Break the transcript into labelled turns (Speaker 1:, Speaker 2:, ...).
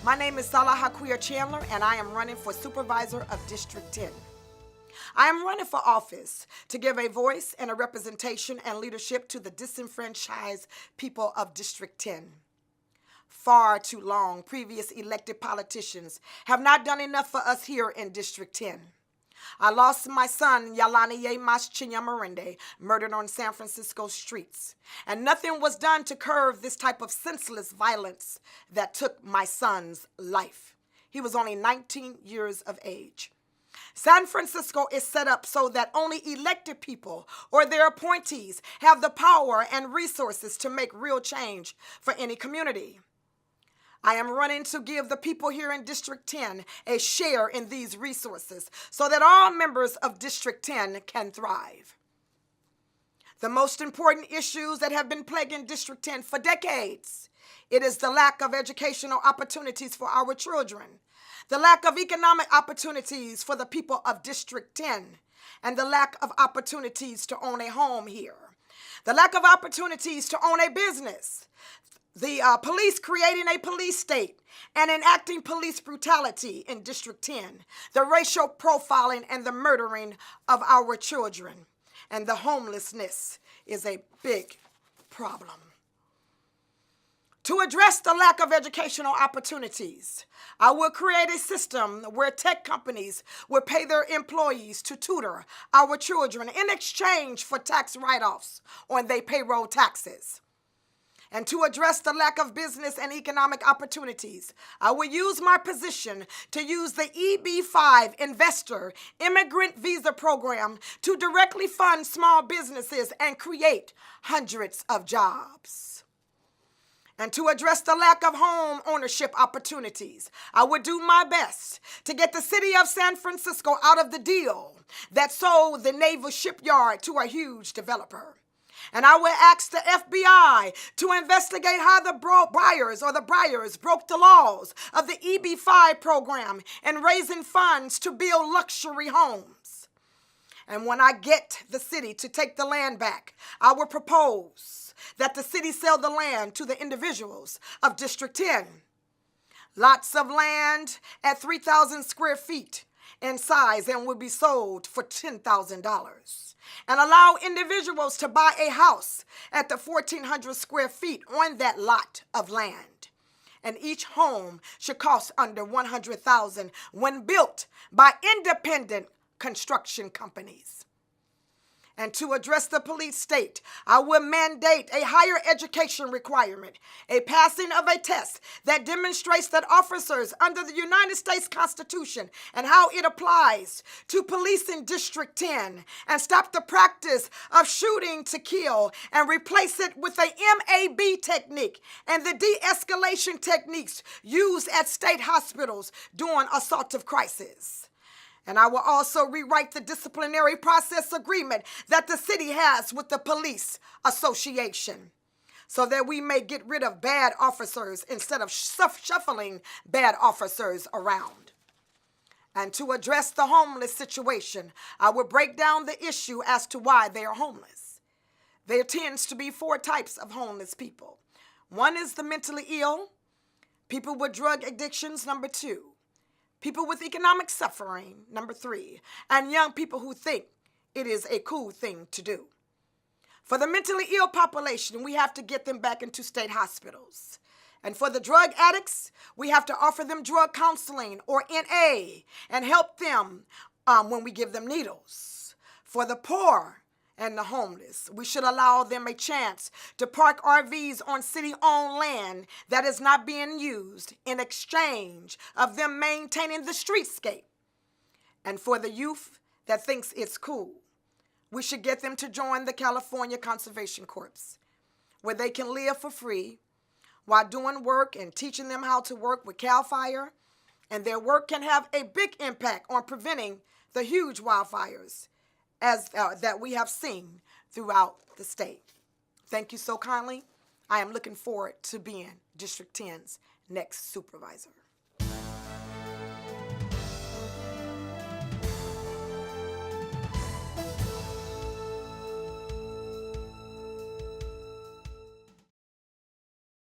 Speaker 1: My name is Asale-Haquekyah Chandler, and I am running for Supervisor of District 10. I am running for office to give a voice and a representation and leadership to the disenfranchised people of District 10. Far too long, previous elected politicians have not done enough for us here in District 10. I lost my son, Yalani Yemas Chinyamarende, murdered on San Francisco streets. And nothing was done to curb this type of senseless violence that took my son's life. He was only 19 years of age. San Francisco is set up so that only elected people or their appointees have the power and resources to make real change for any community. I am running to give the people here in District 10 a share in these resources so that all members of District 10 can thrive. The most important issues that have been plaguing District 10 for decades, it is the lack of educational opportunities for our children, the lack of economic opportunities for the people of District 10, and the lack of opportunities to own a home here, the lack of opportunities to own a business, the police creating a police state and enacting police brutality in District 10, the racial profiling and the murdering of our children, and the homelessness is a big problem. To address the lack of educational opportunities, I will create a system where tech companies will pay their employees to tutor our children in exchange for tax write-offs on their payroll taxes. And to address the lack of business and economic opportunities, I will use my position to use the EB-5 Investor Immigrant Visa Program to directly fund small businesses and create hundreds of jobs. And to address the lack of home ownership opportunities, I would do my best to get the city of San Francisco out of the deal that sold the naval shipyard to a huge developer. And I will ask the FBI to investigate how the Breyers broke the laws of the EB-5 program in raising funds to build luxury homes. And when I get the city to take the land back, I will propose that the city sell the land to the individuals of District 10. Lots of land at 3,000 square feet in size and will be sold for $10,000. And allow individuals to buy a house at the 1,400 square feet on that lot of land. And each home should cost under $100,000 when built by independent construction companies. And to address the police state, I will mandate a higher education requirement, a passing of a test that demonstrates that officers under the United States Constitution and how it applies to police in District 10, and stop the practice of shooting to kill and replace it with a MAB technique and the de-escalation techniques used at state hospitals during assaultive crisis. And I will also rewrite the disciplinary process agreement that the city has with the police association so that we may get rid of bad officers instead of shuffling bad officers around. And to address the homeless situation, I will break down the issue as to why they are homeless. There tends to be 4 types of homeless people. One is the mentally ill, people with drug addictions, number 2. People with economic suffering, number 3, and young people who think it is a cool thing to do. For the mentally ill population, we have to get them back into state hospitals. And for the drug addicts, we have to offer them drug counseling or NA and help them when we give them needles. For the poor and the homeless, we should allow them a chance to park RVs on city-owned land that is not being used in exchange of them maintaining the streetscape. And for the youth that thinks it's cool, we should get them to join the California Conservation Corps, where they can live for free while doing work and teaching them how to work with CAL FIRE, and their work can have a big impact on preventing the huge wildfires that we have seen throughout the state. Thank you so kindly. I am looking forward to being District 10's next supervisor.